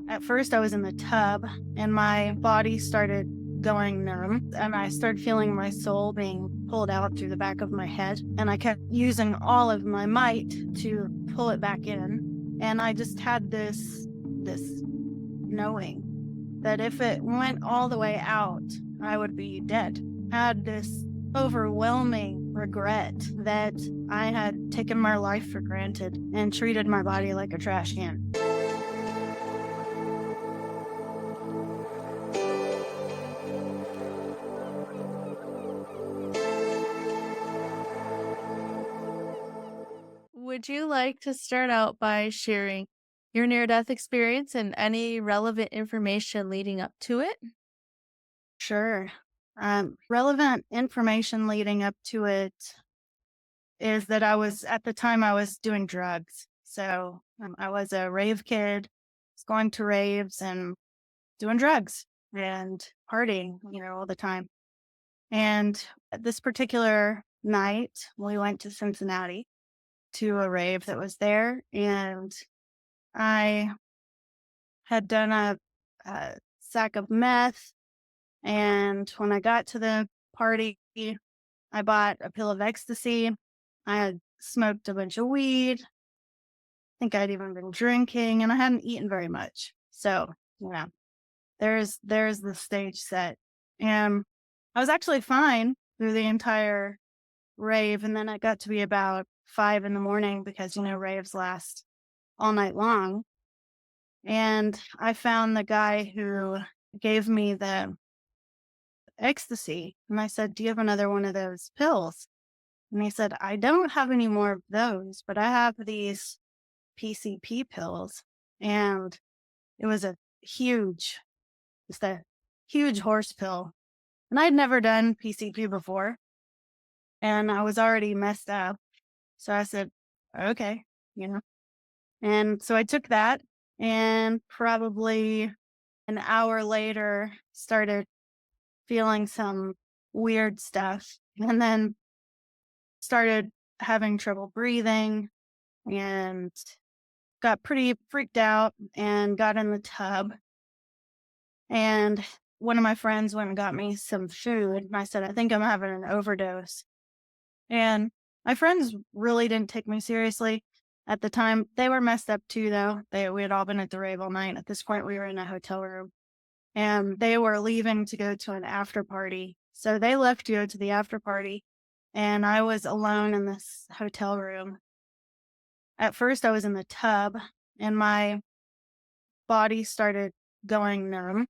At first, I was in the tub and my body started going numb, and I started feeling my soul being pulled out through the back of my head. And I kept using all of my might to pull it back in. And I just had this knowing that if it went all the way out, I would be dead. I had this overwhelming regret that I had taken my life for granted and treated my body like a trash can. Would you like to start out by sharing your near death experience and any relevant information leading up to it? Sure. Relevant information leading up to it is that at the time, I was doing drugs. So I was a rave kid, was going to raves and doing drugs and partying, all the time. And this particular night, we went to Cincinnati to a rave that was there. And I had done a sack of meth. And when I got to the party, I bought a pill of ecstasy. I had smoked a bunch of weed. I think I'd even been drinking, and I hadn't eaten very much. So, yeah, there's the stage set. And I was actually fine through the entire rave, and then it got to be about 5 in the morning because raves last all night long. And I found the guy who gave me the ecstasy, and I said, "Do you have another one of those pills?" And he said, "I don't have any more of those, but I have these PCP pills." And it was huge, just a huge horse pill. And I'd never done PCP before, and I was already messed up. So I said, "Okay, you know." And so I took that, and probably an hour later started feeling some weird stuff, and then started having trouble breathing and got pretty freaked out and got in the tub. And one of my friends went and got me some food. And I said, "I think I'm having an overdose." And my friends really didn't take me seriously at the time. They were messed up too, though. We had all been at the rave all night. At this point, we were in a hotel room, and they were leaving to go to an after party. So they left to go to the after party, and I was alone in this hotel room. At first, I was in the tub, and my body started going numb,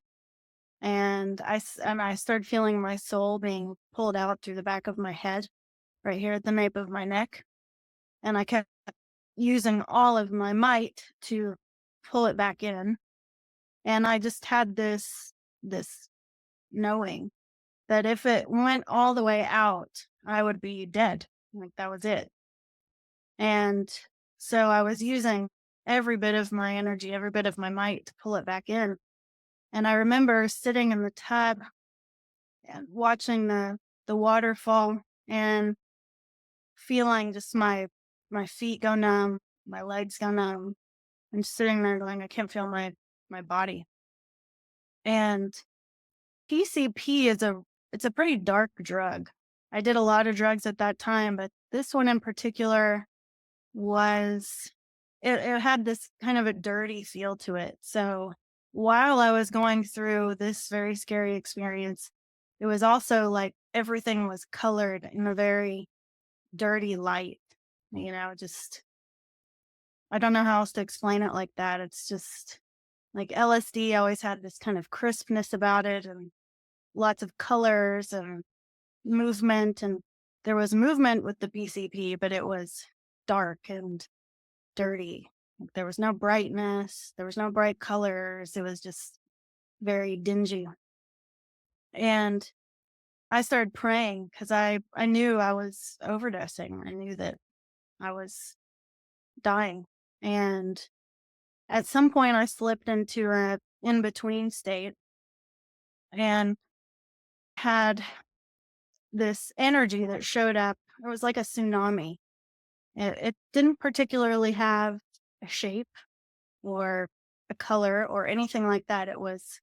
and I started feeling my soul being pulled out through the back of my head, right here at the nape of my neck. And I kept using all of my might to pull it back in. And I just had this knowing that if it went all the way out, I would be dead. Like that was it. And so I was using every bit of my energy, every bit of my might to pull it back in. And I remember sitting in the tub and watching the waterfall and feeling just my feet go numb, my legs go numb, and sitting there going, I can't feel my body. And PCP it's a pretty dark drug. I did a lot of drugs at that time, but this one in particular was it had this kind of a dirty feel to it. So while I was going through this very scary experience, it was also like everything was colored in a very dirty light. Just I don't know how else to explain it like that. It's just like LSD always had this kind of crispness about it and lots of colors and movement. And there was movement with the PCP, but it was dark and dirty. Like, there was no brightness, there was no bright colors. It was just very dingy. And I started praying because I knew I was overdosing. I knew that I was dying. And at some point, I slipped into a in between state and had this energy that showed up. It was like a tsunami. It didn't particularly have a shape or a color or anything like that. It was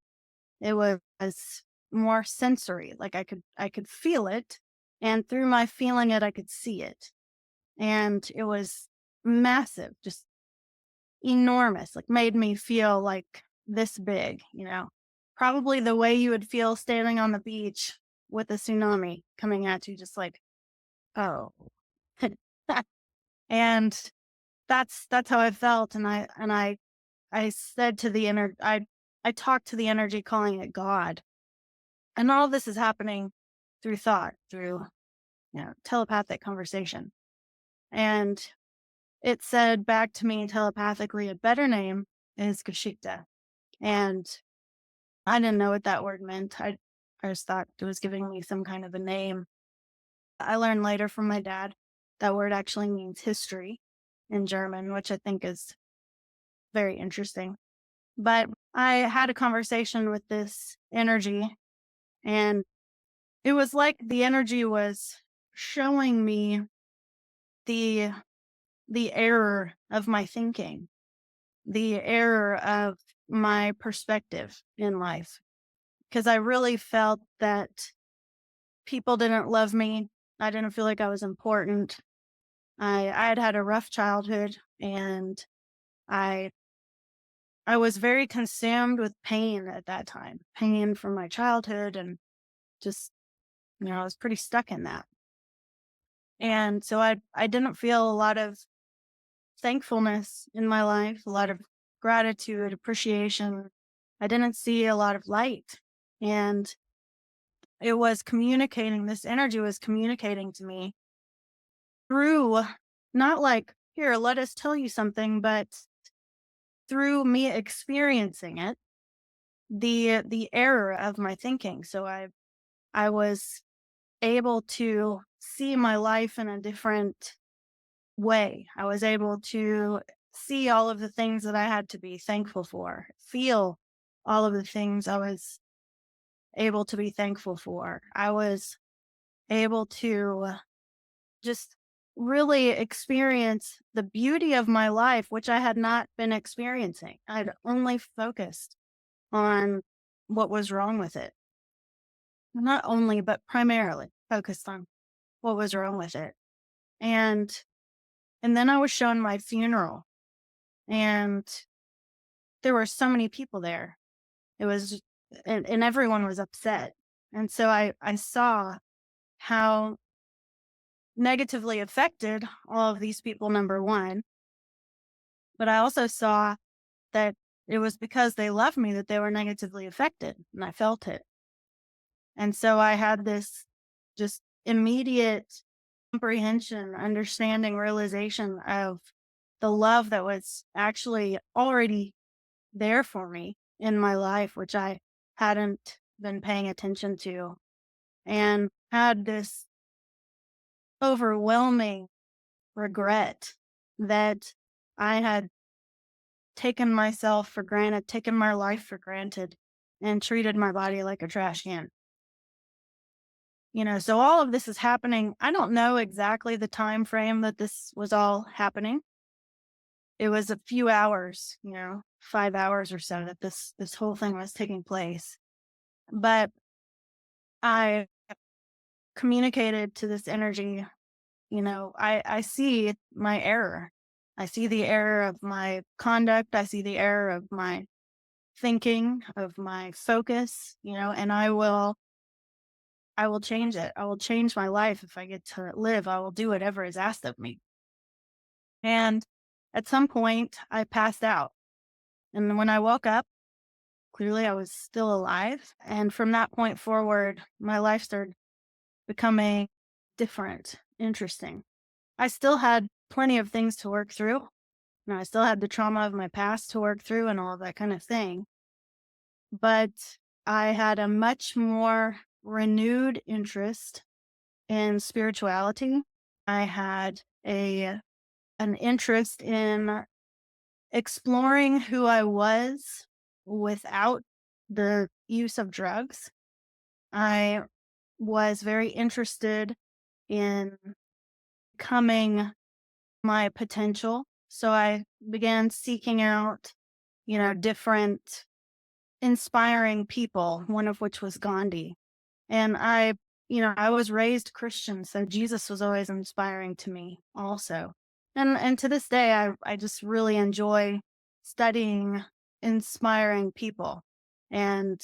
more sensory. Like I could feel it, and through my feeling it, I could see it. And it was massive, just enormous, like made me feel like this big, probably the way you would feel standing on the beach with a tsunami coming at you, just like, oh. And that's how I felt. And I said to the inner, I talked to the energy, calling it God. And all this is happening through thought, through, telepathic conversation. And it said back to me telepathically, a better name is Kashikta. And I didn't know what that word meant. I just thought it was giving me some kind of a name. I learned later from my dad that word actually means history in German, which I think is very interesting. But I had a conversation with this energy, and it was like the energy was showing me the the error of my thinking, the error of my perspective in life. Because I really felt that people didn't love me. I didn't feel like I was important. I had had a rough childhood, and I I was very consumed with pain at that time, pain from my childhood, and just, I was pretty stuck in that. And so I didn't feel a lot of thankfulness in my life, a lot of gratitude, appreciation. I didn't see a lot of light. And this energy was communicating to me through, not like, here, let us tell you something, but through me experiencing it, the error of my thinking. So I was able to see my life in a different way. I was able to see all of the things that I had to be thankful for, feel all of the things I was able to be thankful for. I was able to just really experience the beauty of my life, which I had not been experiencing. I'd only focused on what was wrong with it. Not only, but primarily focused on what was wrong with it. And and then I was shown my funeral, and there were so many people there. It was and everyone was upset. And so I saw how negatively affected all of these people, number one, but I also saw that it was because they loved me that they were negatively affected, and I felt it. And so I had this just immediate comprehension, understanding, realization of the love that was actually already there for me in my life, which I hadn't been paying attention to, and had this overwhelming regret that I had taken myself for granted, taken my life for granted, and treated my body like a trash can. So all of this is happening. I don't know exactly the time frame that this was all happening. It was a few hours, 5 hours or so that this whole thing was taking place. But I communicated to this energy, I see my error. I see the error of my conduct. I see the error of my thinking, of my focus, and I will change it. I will change my life if I get to live. I will do whatever is asked of me. And at some point, I passed out. And when I woke up, clearly I was still alive. And from that point forward, my life started becoming different, interesting. I still had plenty of things to work through. I still had the trauma of my past to work through and all that kind of thing. But I had a much more renewed interest in spirituality. I had an interest in exploring who I was without the use of drugs. I was very interested in becoming my potential. So I began seeking out different inspiring people, one of which was Gandhi. And I was raised Christian, so Jesus was always inspiring to me also. And to this day, I just really enjoy studying inspiring people and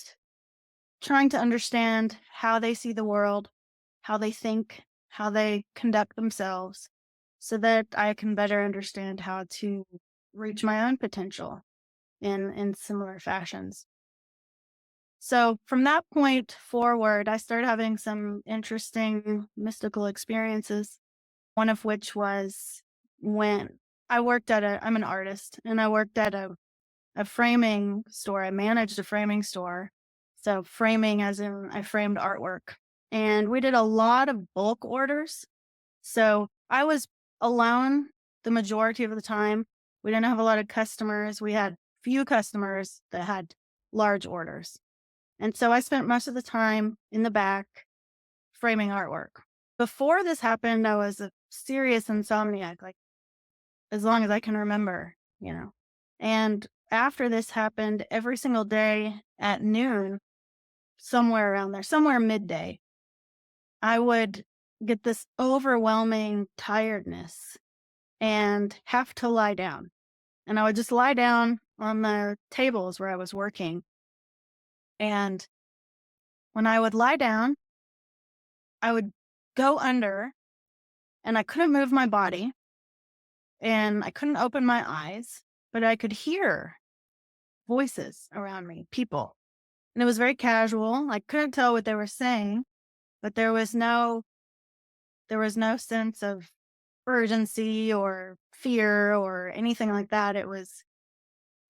trying to understand how they see the world, how they think, how they conduct themselves, so that I can better understand how to reach my own potential in similar fashions. So from that point forward, I started having some interesting mystical experiences. One of which was when I'm an artist and I worked at a framing store. I managed a framing store. So framing as in I framed artwork. And we did a lot of bulk orders. So I was alone the majority of the time. We didn't have a lot of customers. We had few customers that had large orders. And so I spent most of the time in the back framing artwork. Before this happened, I was a serious insomniac, like as long as I can remember. And after this happened, every single day at noon, somewhere around there, somewhere midday, I would get this overwhelming tiredness and have to lie down. And I would just lie down on the tables where I was working. And when I would lie down, I would go under and I couldn't move my body and I couldn't open my eyes, but I could hear voices around me, people. And it was very casual. I couldn't tell what they were saying, but there was no sense of urgency or fear or anything like that. It was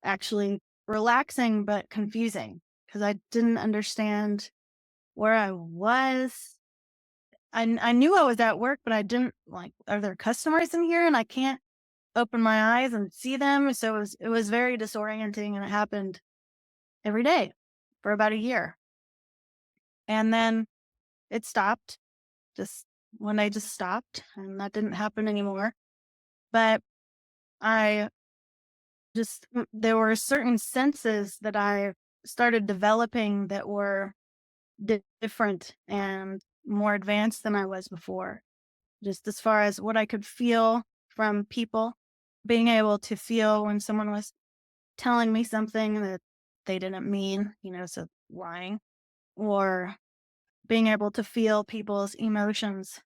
actually relaxing but confusing because I didn't understand where I was. I knew I was at work, but I didn't like, are there customers in here? And I can't open my eyes and see them. So it was very disorienting and it happened every day for about a year. And then it stopped. Just one day just stopped and that didn't happen anymore. But I there were certain senses that I started developing that were different and more advanced than I was before. Just as far as what I could feel from people, being able to feel when someone was telling me something that they didn't mean, so lying, or being able to feel people's emotions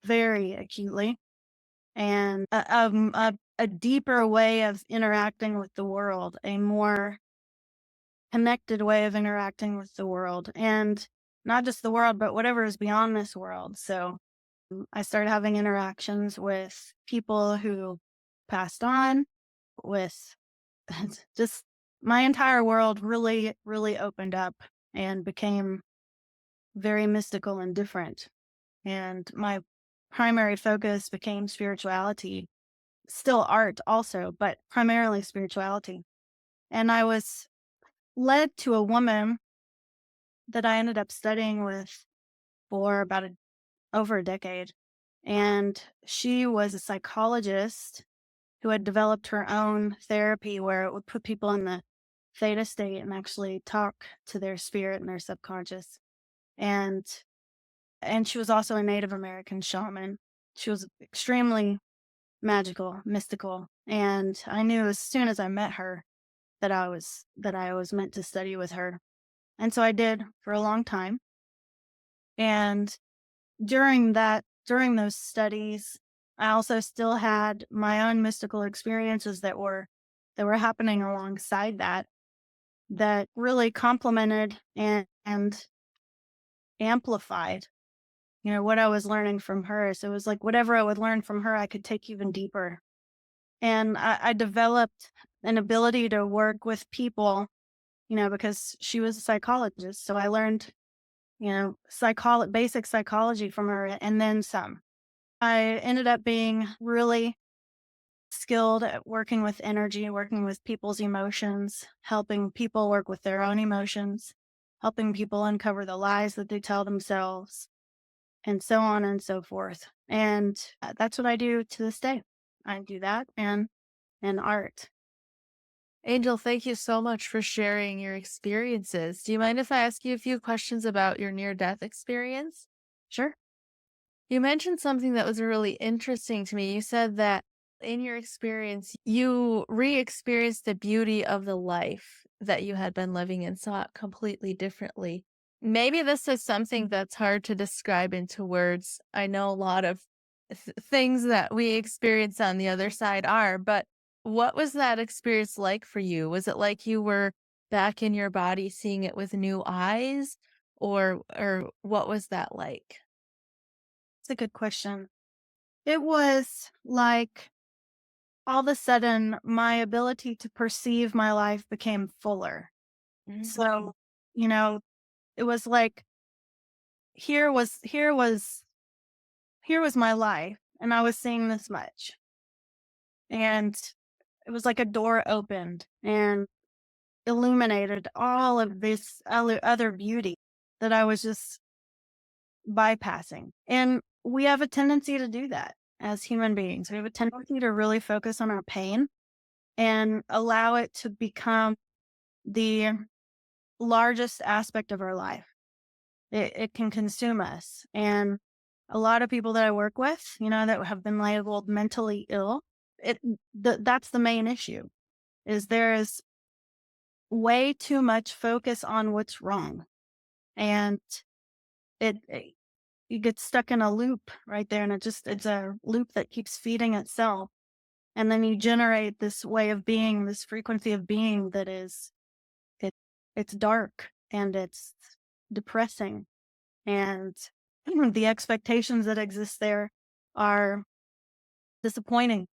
very acutely, and a deeper way of interacting with the world, a more connected way of interacting with the world, and not just the world, but whatever is beyond this world. So I started having interactions with people who passed on, with just my entire world really, really opened up and became very mystical and different. And my primary focus became spirituality, still art also, but primarily spirituality. And I was led to a woman that I ended up studying with for over a decade. And she was a psychologist who had developed her own therapy where it would put people in the theta state and actually talk to their spirit and their subconscious. And she was also a Native American shaman. She was extremely magical, mystical, and I knew as soon as I met her that I was meant to study with her. And so I did for a long time. And during those studies, I also still had my own mystical experiences that were happening alongside that really complemented and amplified, what I was learning from her. So it was like whatever I would learn from her, I could take even deeper. And I developed an ability to work with people, because she was a psychologist. So I learned, basic psychology from her and then some. I ended up being really skilled at working with energy, working with people's emotions, helping people work with their own emotions, helping people uncover the lies that they tell themselves, and so on and so forth. And that's what I do to this day. I do that and art. Angel, thank you so much for sharing your experiences. Do you mind if I ask you a few questions about your near death experience? Sure. You mentioned something that was really interesting to me. You said that in your experience, you re experienced the beauty of the life that you had been living and saw it completely differently. Maybe this is something that's hard to describe into words. I know a lot of things that we experience on the other side are, but what was that experience like for you? Was it like you were back in your body seeing it with new eyes, or what was that like? It's a good question. It was like all of a sudden my ability to perceive my life became fuller. So, you know, it was like here was here was here was my life and I was seeing this much. And it was like a door opened and illuminated all of this other beauty that I was just bypassing. And we have a tendency to do that as human beings. We have a tendency to really focus on our pain and allow it to become the largest aspect of our life. It can consume us. And a lot of people that I work with, that have been labeled mentally ill, that's the main issue is there is way too much focus on what's wrong. And it you get stuck in a loop right there, and it's a loop that keeps feeding itself. And then you generate this way of being, this frequency of being that is it it's dark and it's depressing. And the expectations that exist there are disappointing.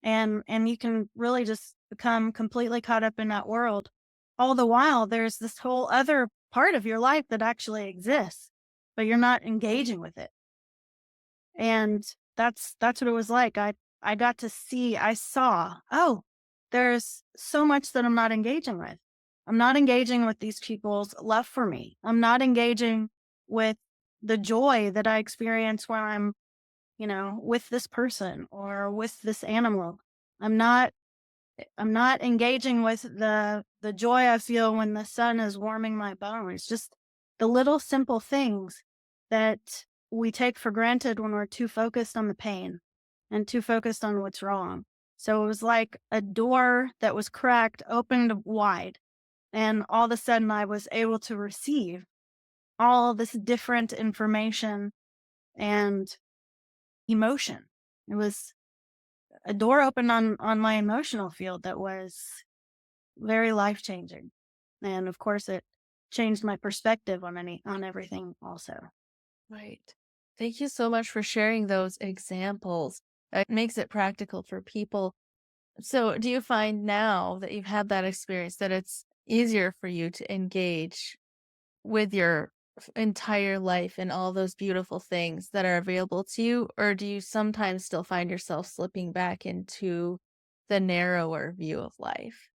And you can really just become completely caught up in that world. All the while, there's this whole other part of your life that actually exists, but you're not engaging with it. And that's what it was like. I got to see, I saw, oh, there's so much that I'm not engaging with. I'm not engaging with these people's love for me. I'm not engaging with the joy that I experience when I'm, with this person or with this animal. I'm not I'm not engaging with the joy I feel when the sun is warming my bones. Just the little simple things that we take for granted when we're too focused on the pain and too focused on what's wrong. So it was like a door that was cracked opened wide, and all of a sudden I was able to receive all this different information and emotion. It was a door opened on my emotional field that was very life-changing, and of course, it changed my perspective on everything also. Right. Thank you so much for sharing those examples. It makes it practical for people. So, do you find now that you've had that experience that it's easier for you to engage with your entire life and all those beautiful things that are available to you? Or do you sometimes still find yourself slipping back into the narrower view of life?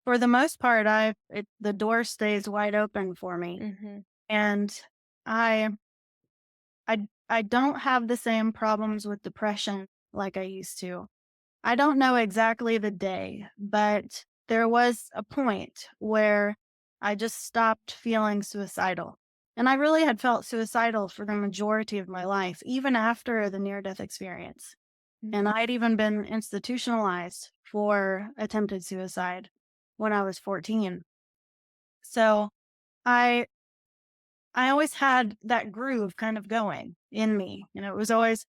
For the most part, the door stays wide open for me, Hmm. and I I don't have the same problems with depression like I used to. I don't know exactly the day, but there was a point where I just stopped feeling suicidal. And I really had felt suicidal for the majority of my life, even after the near death experience. And I'd even been institutionalized for attempted suicide when I was 14. So I I always had that groove kind of going in me. It was always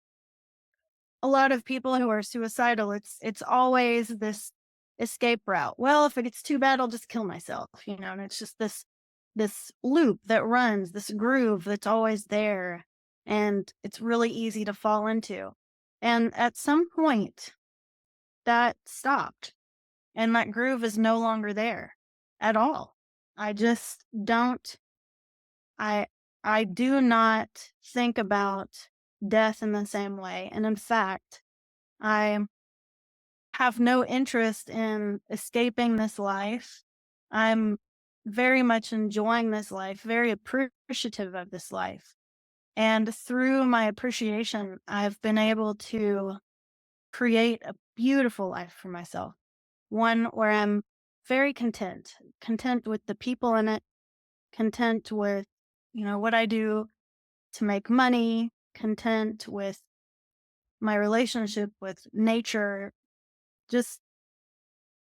a lot of people who are suicidal, it's always this escape route. Well, if it gets too bad, I'll just kill myself, and it's just this loop that runs, this groove that's always there, and it's really easy to fall into. And at some point, that stopped, and that groove is no longer there at all. I just don't I I do not think about death in the same way. And in fact, I have no interest in escaping this life. I'm very much enjoying this life, very appreciative of this life. And through my appreciation, I've been able to create a beautiful life for myself. one where I'm very content with the people in it, content with, what I do to make money, content with my relationship with nature. Just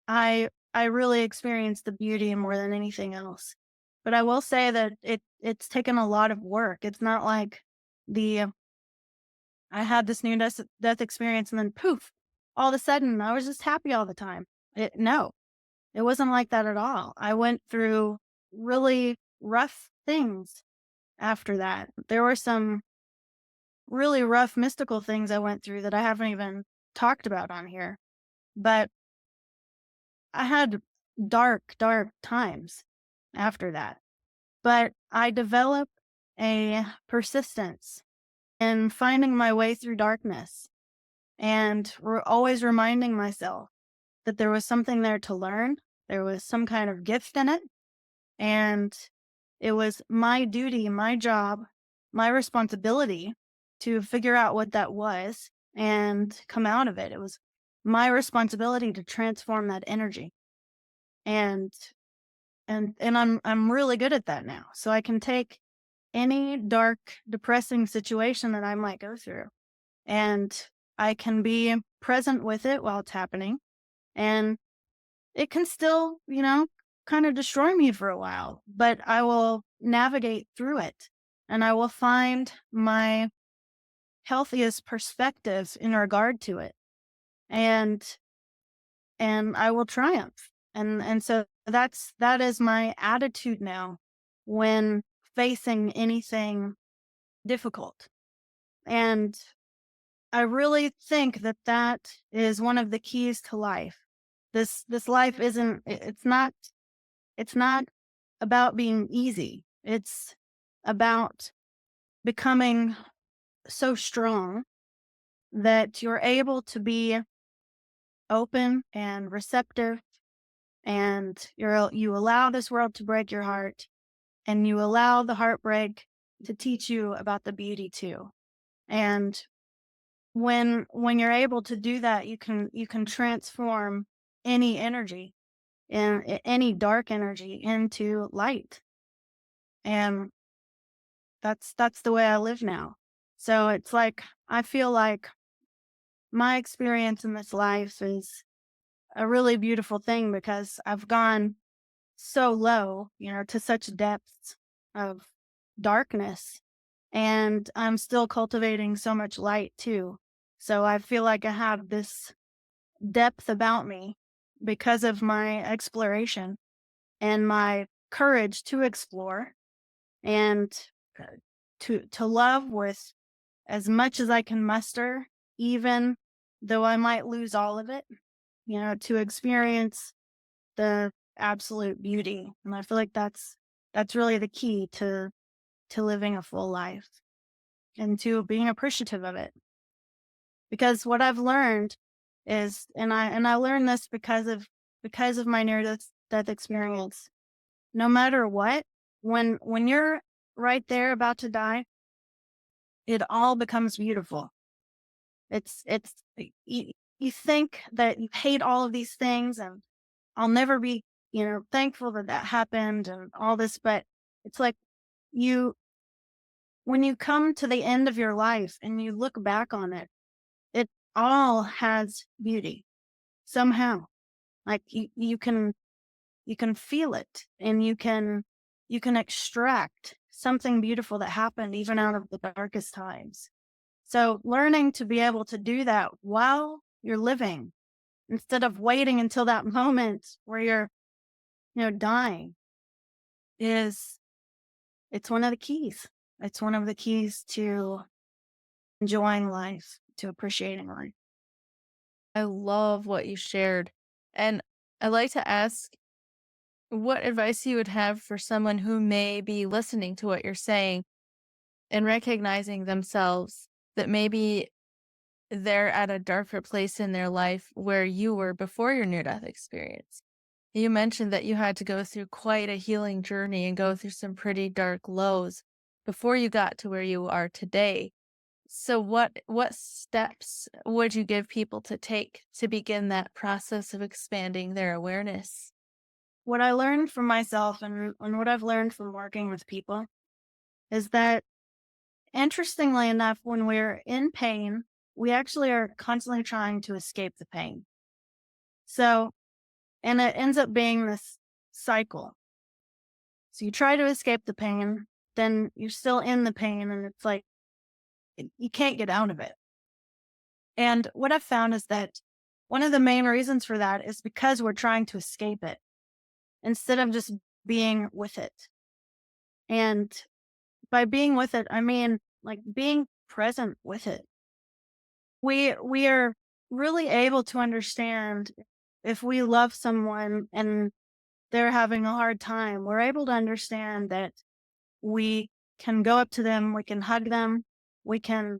I really experience the beauty more than anything else. But I will say that it's taken a lot of work. It's not like the I had this near death experience and then poof, all of a sudden I was just happy all the time. No, it wasn't like that at all. I went through really rough things after that. There were some really rough mystical things I went through that I haven't even talked about on here. But I had dark, dark times after that. But I developed a persistence in finding my way through darkness and always reminding myself that there was something there to learn. There was some kind of gift in it. And it was my duty, my job, my responsibility to figure out what that was and come out of it. It was my responsibility to transform that energy. And I'm really good at that now. So I can take any dark, depressing situation that I might go through and I can be present with it while it's happening. And it can still, kind of destroy me for a while, but I will navigate through it and I will find my healthiest perspective in regard to it. And I will triumph. And so that is my attitude now when facing anything difficult. And I really think that that is one of the keys to life. This life isn't it's not about being easy. It's about becoming so strong that you're able to be open and receptive and you allow this world to break your heart and you allow the heartbreak to teach you about the beauty too. And when you're able to do that, you can transform any energy and any dark energy into light. And that's the way I live now. So it's like I feel like my experience in this life is a really beautiful thing because I've gone so low, to such depths of darkness. And I'm still cultivating so much light too. So I feel like I have this depth about me because of my exploration and my courage to explore and uh, to love with as much as I can muster, even though I might lose all of it, to experience the absolute beauty. And I feel like that's really the key to living a full life and to being appreciative of it. Because what I've learned is and I learned this because of my near death experience. No matter what, when you're right there about to die, it all becomes beautiful. You think that you hate all of these things and I'll never be, thankful that that happened and all this, but it's like you when you come to the end of your life and you look back on it, it all has beauty somehow. Like you can feel it and you can extract something beautiful that happened even out of the darkest times. So learning to be able to do that while you're living instead of waiting until that moment where you're, dying is it's one of the keys. It's one of the keys to enjoying life, to appreciating life. I love what you shared. And I'd like to ask what advice you would have for someone who may be listening to what you're saying and recognizing themselves that maybe they're at a darker place in their life where you were before your near death experience. You mentioned that you had to go through quite a healing journey and go through some pretty dark lows before you got to where you are today. So what steps would you give people to take to begin that process of expanding their awareness? What I learned from myself and what I've learned from working with people is that, interestingly enough, when we're in pain, we actually are constantly trying to escape the pain. So, and it ends up being this cycle. So you try to escape the pain, then you're still in the pain, and it's like you can't get out of it. And what I've found is that one of the main reasons for that is because we're trying to escape it instead of just being with it. And by being with it, I mean like being present with it. We are really able to understand if we love someone and they're having a hard time. We're able to understand that we can go up to them, we can hug them, we can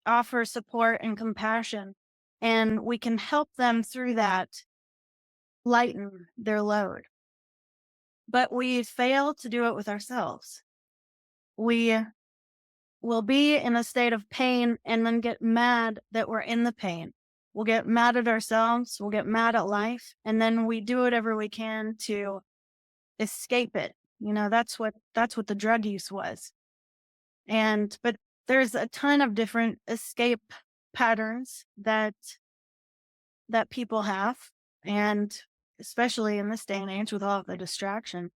offer support and compassion, and we can help them through that, lighten their load. But we fail to do it with ourselves. We will be in a state of pain and then get mad that we're in the pain. We'll get mad at ourselves, we'll get mad at life, and then we do whatever we can to escape it. That's what the drug use was. But there's a ton of different escape patterns that people have, and especially in this day and age with all of the distraction.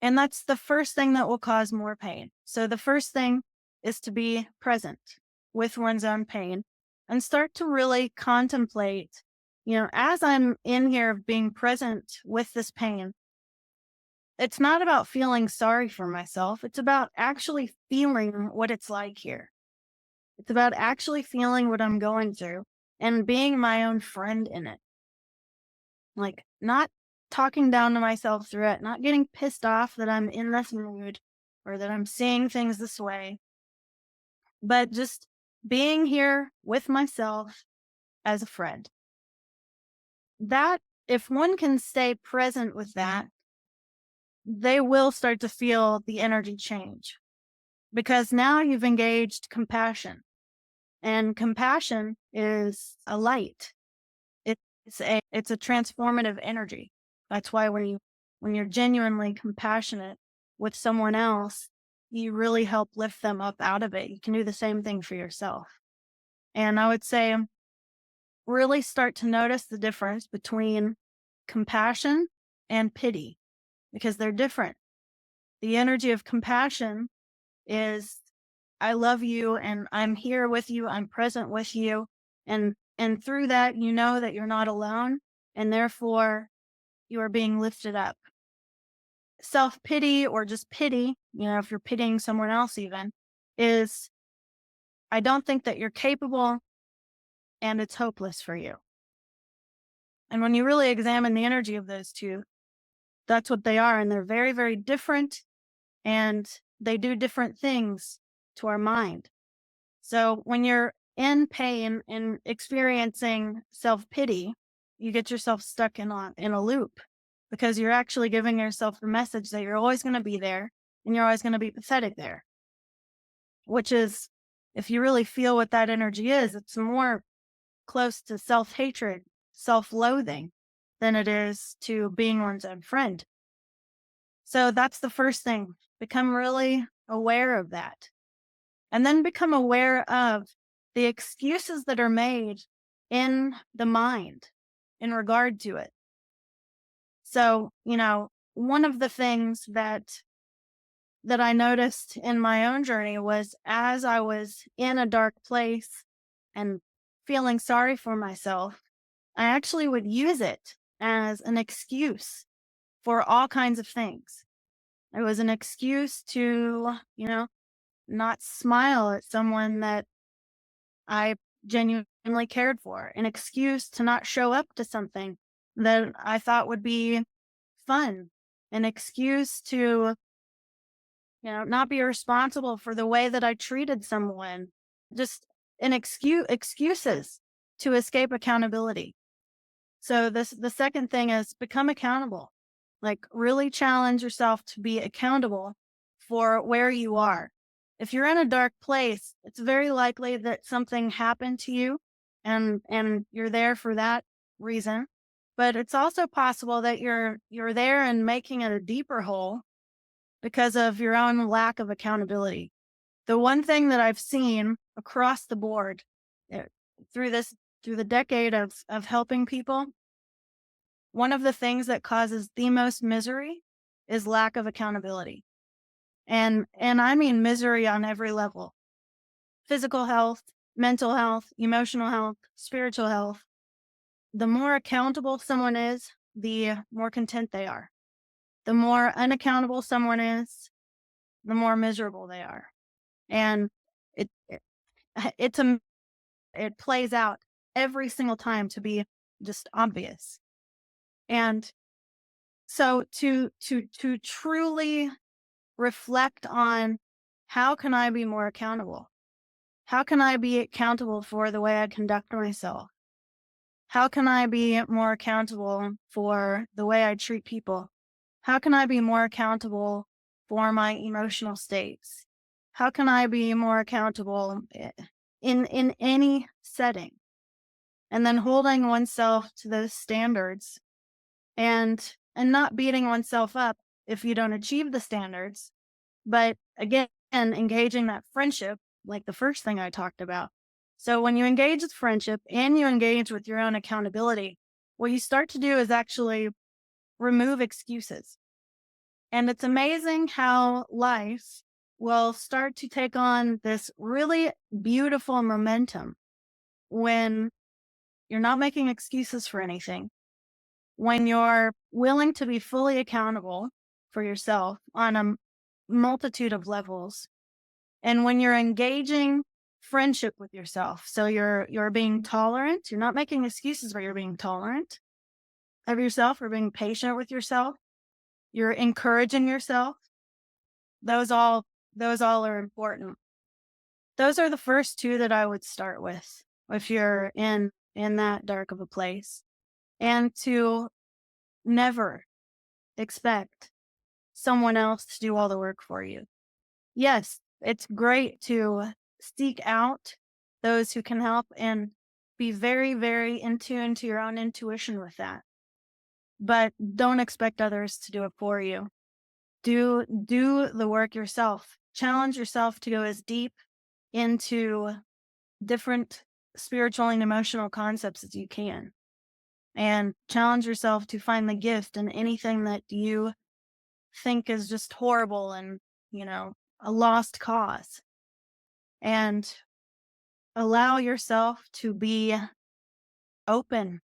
And that's the first thing that will cause more pain. So the first thing is to be present with one's own pain and start to really contemplate, as I'm in here being present with this pain, it's not about feeling sorry for myself. It's about actually feeling what it's like here. It's about actually feeling what I'm going through and being my own friend in it. Like, not talking down to myself through it, not getting pissed off that I'm in this mood or that I'm seeing things this way, but just being here with myself as a friend. That, if one can stay present with that, they will start to feel the energy change because now you've engaged compassion, and compassion is a light. It's a transformative energy. That's why when you're genuinely compassionate with someone else, you really help lift them up out of it. You can do the same thing for yourself. And I would say really start to notice the difference between compassion and pity because they're different. The energy of compassion is, I love you and I'm here with you, I'm present with you. And through that, you know that you're not alone, and therefore you are being lifted up. Self-pity, or just pity, if you're pitying someone else even, is, I don't think that you're capable and it's hopeless for you. And when you really examine the energy of those two, that's what they are. And they're very, very different, and they do different things to our mind. So when you're in pain and experiencing self-pity, you get yourself stuck in a loop because you're actually giving yourself the message that you're always going to be there and you're always going to be pathetic there, which is, if you really feel what that energy is, it's more close to self-hatred, self-loathing than it is to being one's own friend. So that's the first thing. Become really aware of that. And then become aware of the excuses that are made in the mind in regard to it. So, one of the things that I noticed in my own journey was, as I was in a dark place and feeling sorry for myself, I actually would use it as an excuse for all kinds of things. It was an excuse to, not smile at someone that I genuinely cared for, an excuse to not show up to something that I thought would be fun, an excuse to, not be responsible for the way that I treated someone, just excuses to escape accountability. So the second thing is become accountable. Like, really challenge yourself to be accountable for where you are. if you're in a dark place, it's very likely that something happened to you and you're there for that reason. But it's also possible that you're there and making it a deeper hole because of your own lack of accountability. The one thing that I've seen across the board uh, through this through the decade of helping people, one of the things that causes the most misery is lack of accountability. And I mean misery on every level. Physical health, mental health, emotional health, spiritual health. The more accountable someone is, the more content they are. The more unaccountable someone is, the more miserable they are. And it, it it's a it plays out every single time to be just obvious. And so to truly reflect on how can I be more accountable? How can I be accountable for the way I conduct myself? How can I be more accountable for the way I treat people? How can I be more accountable for my emotional states? How can I be more accountable in any setting? And then holding oneself to those standards and not beating oneself up if you don't achieve the standards, but again, engaging that friendship, like the first thing I talked about. So when you engage with friendship and you engage with your own accountability, what you start to do is actually remove excuses. And it's amazing how life will start to take on this really beautiful momentum when you're not making excuses for anything, when you're willing to be fully accountable for yourself on a multitude of levels, and when you're engaging friendship with yourself. So you're being tolerant, you're not making excuses, but you're being tolerant of yourself or being patient with yourself, you're encouraging yourself. Those all those all are important. Those are the first two that I would start with if you're in that dark of a place. And to never expect someone else to do all the work for you. Yes, it's great to seek out those who can help and be very, very in tune to your own intuition with that. But don't expect others to do it for you. Do the work yourself. Challenge yourself to go as deep into different spiritual and emotional concepts as you can. And challenge yourself to find the gift in anything that you think is just horrible and, you know, a lost cause. And allow yourself to be open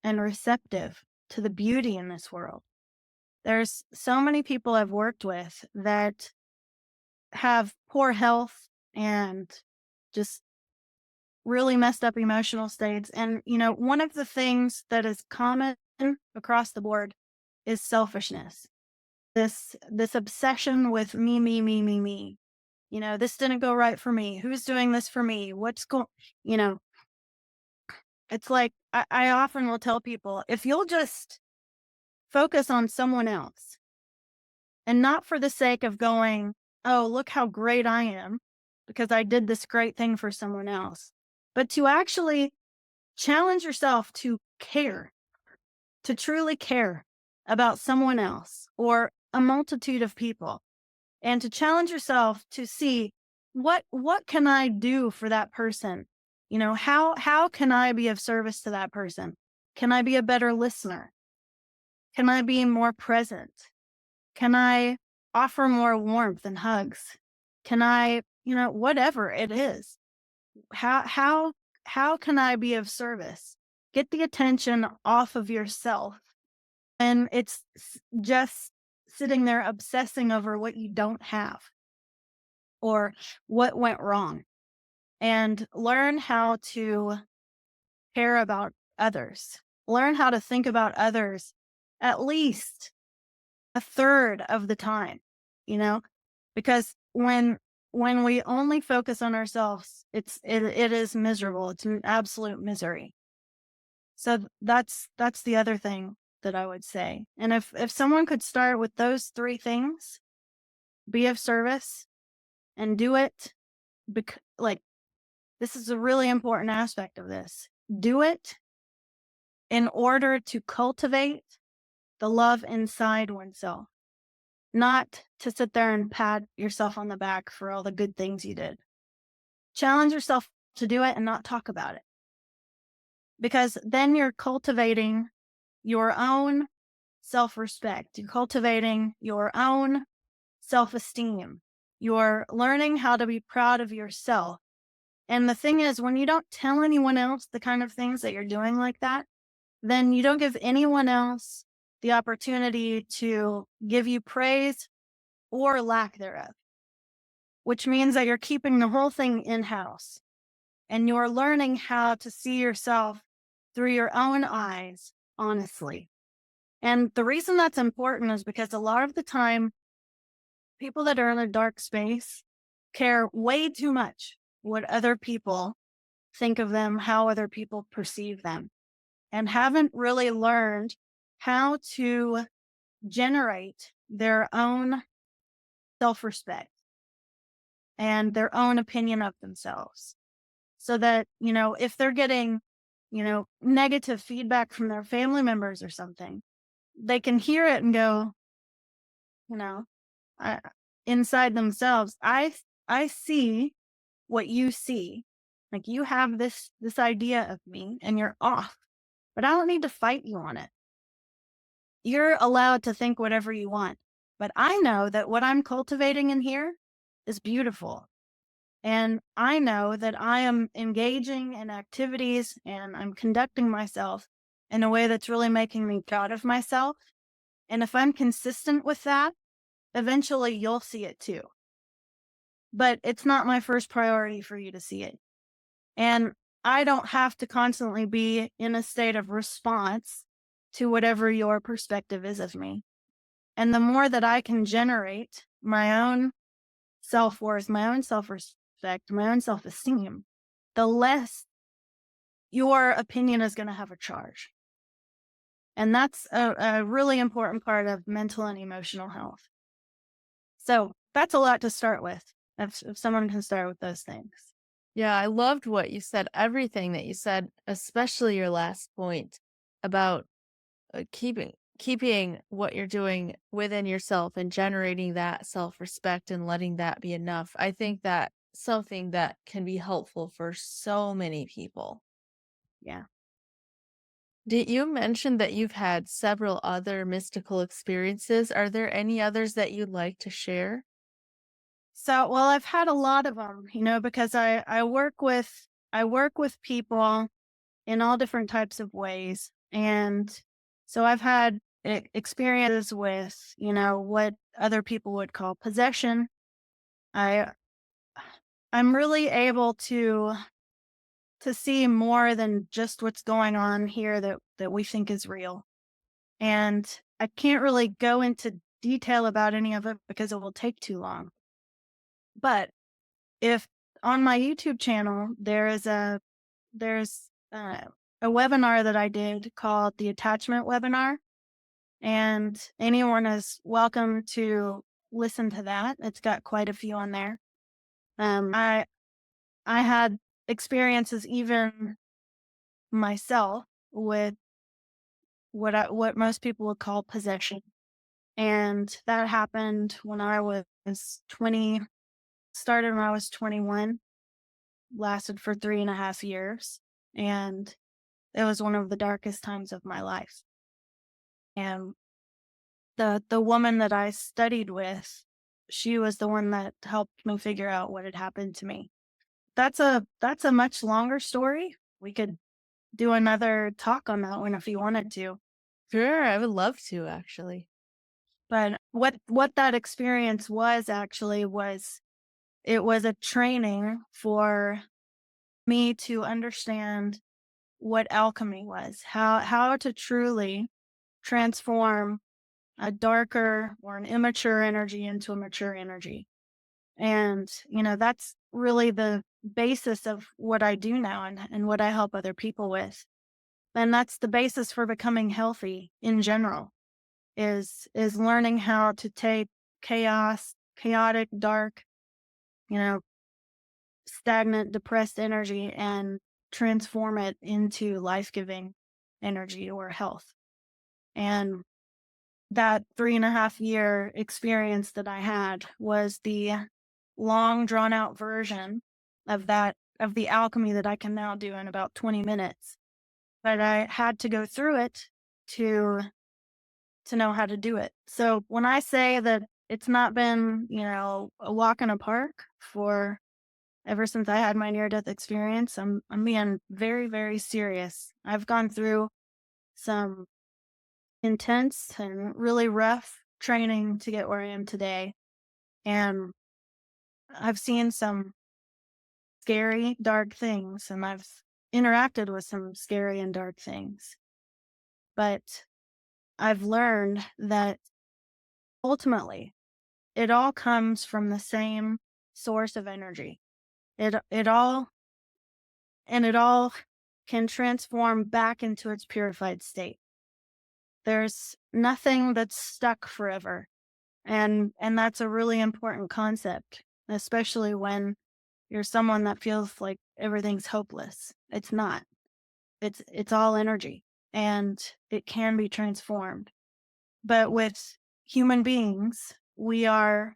and receptive to the beauty in this world. There's so many people I've worked with that have poor health and just really messed up emotional states. And, one of the things that is common across the board is selfishness. This obsession with me, me, me, me, me. This didn't go right for me. Who's doing this for me? What's going, you know, it's like I often will tell people, if you'll just focus on someone else and not for the sake of going, oh, look how great I am because I did this great thing for someone else, but to actually challenge yourself to care, to truly care about someone else or a multitude of people, and to challenge yourself to see what can I do for that person? How can I be of service to that person? Can I be a better listener? Can I be more present? Can I offer more warmth and hugs? Can I, whatever it is. How can I be of service? Get the attention off of yourself. And it's just sitting there obsessing over what you don't have or what went wrong, and learn how to care about others. Learn how to think about others at least a third of the time, you know, because when we only focus on ourselves, it is miserable. It's an absolute misery. So that's the other thing that I would say. And if someone could start with those three things, be of service and do it like, this is a really important aspect of this. Do it in order to cultivate the love inside oneself, not to sit there and pat yourself on the back for all the good things you did. Challenge yourself to do it and not talk about it, because then you're cultivating your own self respect. You're cultivating your own self esteem. You're learning how to be proud of yourself. And the thing is, when you don't tell anyone else the kind of things that you're doing like that, then you don't give anyone else the opportunity to give you praise or lack thereof, which means that you're keeping the whole thing in house and you're learning how to see yourself through your own eyes, honestly. And the reason that's important is because a lot of the time, people that are in a dark space care way too much what other people think of them, how other people perceive them, and haven't really learned how to generate their own self respect and their own opinion of themselves. So that, if they're getting, negative feedback from their family members or something, they can hear it and go, you know, I, inside themselves, I see what you see. Like, you have this idea of me and you're off, but I don't need to fight you on it. You're allowed to think whatever you want, but I know that what I'm cultivating in here is beautiful. And I know that I am engaging in activities and I'm conducting myself in a way that's really making me proud of myself. And if I'm consistent with that, eventually you'll see it too. But it's not my first priority for you to see it. And I don't have to constantly be in a state of response to whatever your perspective is of me. And the more that I can generate my own self worth, my own self respect, my own self esteem, the less your opinion is going to have a charge. And that's a really important part of mental and emotional health. So that's a lot to start with if someone can start with those things. Yeah, I loved what you said, everything that you said, especially your last point about keeping what you're doing within yourself and generating that self-respect and letting that be enough. I think that something that can be helpful for so many people. Yeah. Did you mention that you've had several other mystical experiences? Are there any others that you'd like to share? So, well, I've had a lot of them, because I work with people in all different types of ways. And so I've had experiences with, what other people would call possession. I I'm really able to see more than just what's going on here that we think is real. And I can't really go into detail about any of it because it will take too long. But if on my YouTube channel there's a webinar that I did called the attachment webinar, and anyone is welcome to listen to that. It's got quite a few on there. I had experiences even myself with what most people would call possession, and that happened when I was 20. Started when I was 21, lasted for 3.5 years, and it was one of the darkest times of my life. And the woman that I studied with, she was the one that helped me figure out what had happened to me. That's a much longer story. We could do another talk on that one if you wanted to. Sure, I would love to actually. But what that experience was actually was it was a training for me to understand what alchemy was, how to truly transform a darker or an immature energy into a mature energy. And, that's really the basis of what I do now and what I help other people with. And that's the basis for becoming healthy in general is learning how to take chaotic, dark, you know, stagnant, depressed energy and transform it into life giving energy or health. And that 3.5 year experience that I had was the long, drawn out version of of the alchemy that I can now do in about 20 minutes. But I had to go through it to know how to do it. So when I say that it's not been, a walk in a park for ever since I had my near death experience, I'm being very, very serious. I've gone through some intense and really rough training to get where I am today. And I've seen some scary, dark things, and I've interacted with some scary and dark things. But I've learned that ultimately it all comes from the same source of energy. It all it all can transform back into its purified state. There's nothing that's stuck forever. And that's a really important concept, especially when you're someone that feels like everything's hopeless. It's not. It's all energy and it can be transformed. But with human beings, we are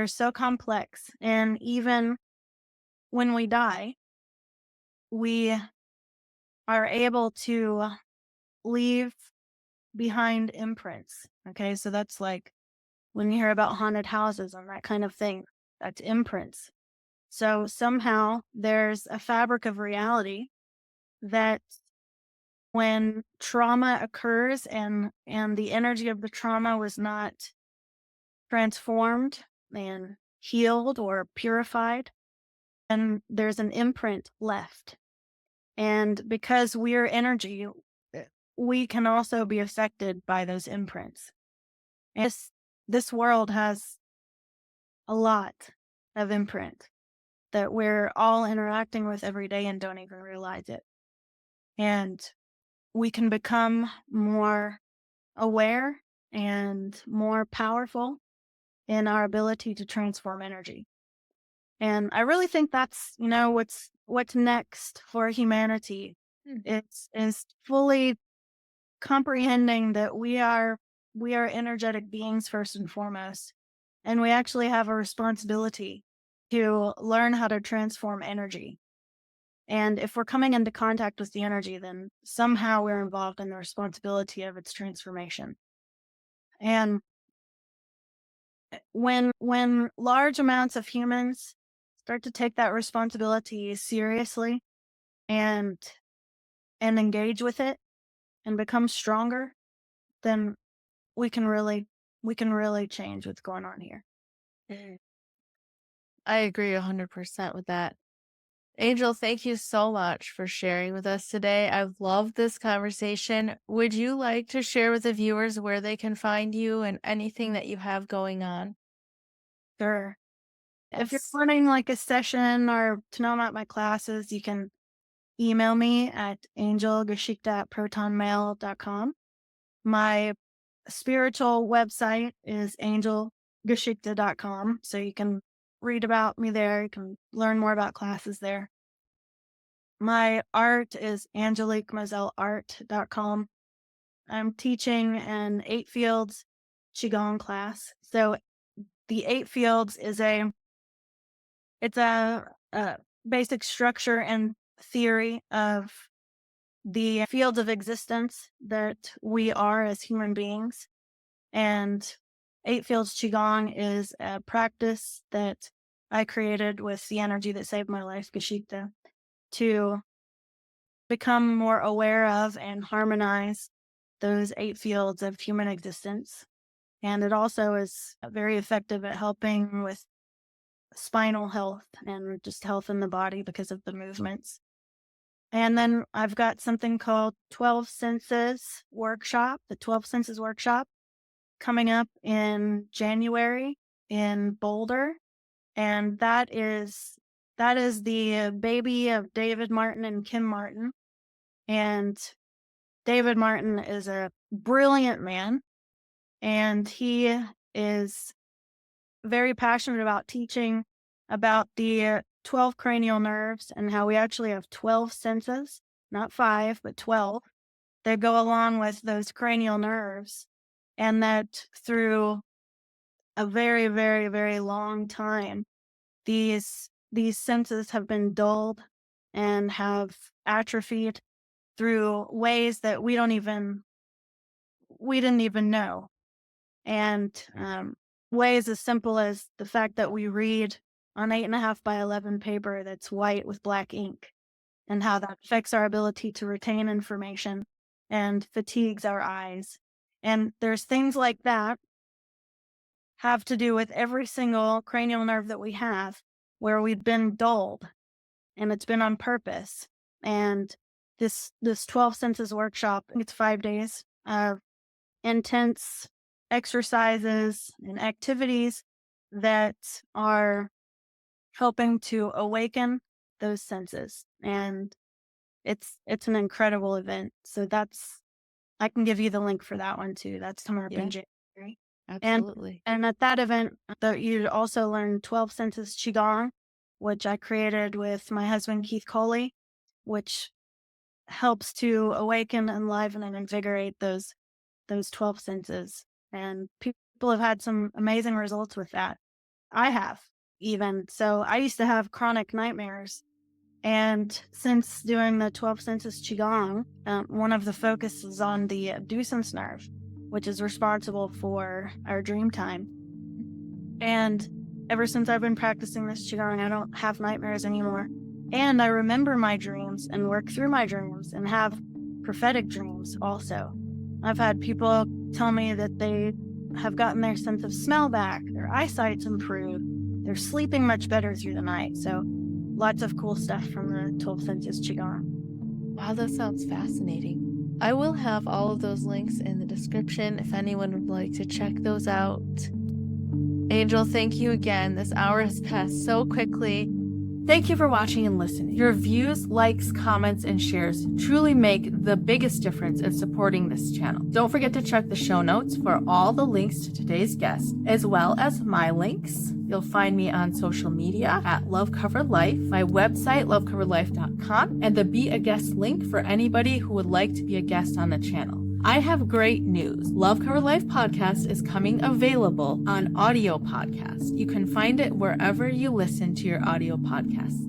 so complex, and even when we die, we are able to leave behind imprints. Okay, so that's like when you hear about haunted houses and that kind of thing, that's imprints. So somehow there's a fabric of reality that when trauma occurs and the energy of the trauma was not transformed and healed or purified, and there's an imprint left. And because we're energy, we can also be affected by those imprints. And this world has a lot of imprint that we're all interacting with every day and don't even realize it. And we can become more aware and more powerful in our ability to transform energy. And I really think that's, what's next for humanity. Mm. It's is fully comprehending that we are energetic beings first and foremost. And we actually have a responsibility to learn how to transform energy. And if we're coming into contact with the energy, then somehow we're involved in the responsibility of its transformation. And when large amounts of humans start to take that responsibility seriously and engage with it and become stronger, then we can really change what's going on here. Mm. I agree 100% with that. Angel, thank you so much for sharing with us today. I've loved this conversation. Would you like to share with the viewers where they can find you and anything that you have going on? Sure. If you're Yes. wanting like a session or to know about my classes, you can email me at angelgeschickt@protonmail.com. My spiritual website is angelgeschickt.com. So you can read about me there. You can learn more about classes there. My art is angeliquemazelart.com. I'm teaching an 8 fields Qigong class. So the 8 fields is a basic structure and theory of the fields of existence that we are as human beings. And 8 fields Qigong is a practice that I created with the energy that saved my life, Geschichte, to become more aware of and harmonize those 8 fields of human existence. And it also is very effective at helping with spinal health and just health in the body because of the movements. And then I've got something called 12 Senses Workshop, the 12 Senses Workshop, coming up in January in Boulder. And that is the baby of David Martin and Kim Martin. And David Martin is a brilliant man, and he is very passionate about teaching about the 12 cranial nerves and how we actually have 12 senses, not 5, but 12, that go along with those cranial nerves. And that through a very, very, very long time, these senses have been dulled and have atrophied through ways that we didn't even know. And ways as simple as the fact that we read on 8.5 by 11 paper that's white with black ink, and how that affects our ability to retain information and fatigues our eyes. And there's things like that have to do with every single cranial nerve that we have where we've been dulled, and it's been on purpose. And this 12 senses workshop, it's 5 days of intense exercises and activities that are helping to awaken those senses. And it's an incredible event. So I can give you the link for that one too. That's coming up in Yeah, January. And absolutely. and at that event, you'd also learn 12 senses Qigong, which I created with my husband Keith Coley, which helps to awaken, enliven, and invigorate those 12 senses. And people have had some amazing results with that. I have even. So I used to have chronic nightmares. And since doing the 12 senses Qigong, one of the focuses on the abducens nerve, which is responsible for our dream time. And ever since I've been practicing this Qigong, I don't have nightmares anymore. And I remember my dreams and work through my dreams and have prophetic dreams also. I've had people tell me that they have gotten their sense of smell back, their eyesight's improved, they're sleeping much better through the night. So lots of cool stuff from the 12 senses Qigong. Wow, that sounds fascinating. I will have all of those links in the description if anyone would like to check those out. Angel, thank you again. This hour has passed so quickly. Thank you for watching and listening. Your views, likes, comments, and shares truly make the biggest difference in supporting this channel. Don't forget to check the show notes for all the links to today's guest, as well as my links. You'll find me on social media at Love Covered Life, my website, lovecoveredlife.com, and the Be a Guest link for anybody who would like to be a guest on the channel. I have great news. Love Covered Life podcast is coming available on audio podcast. You can find it wherever you listen to your audio podcasts.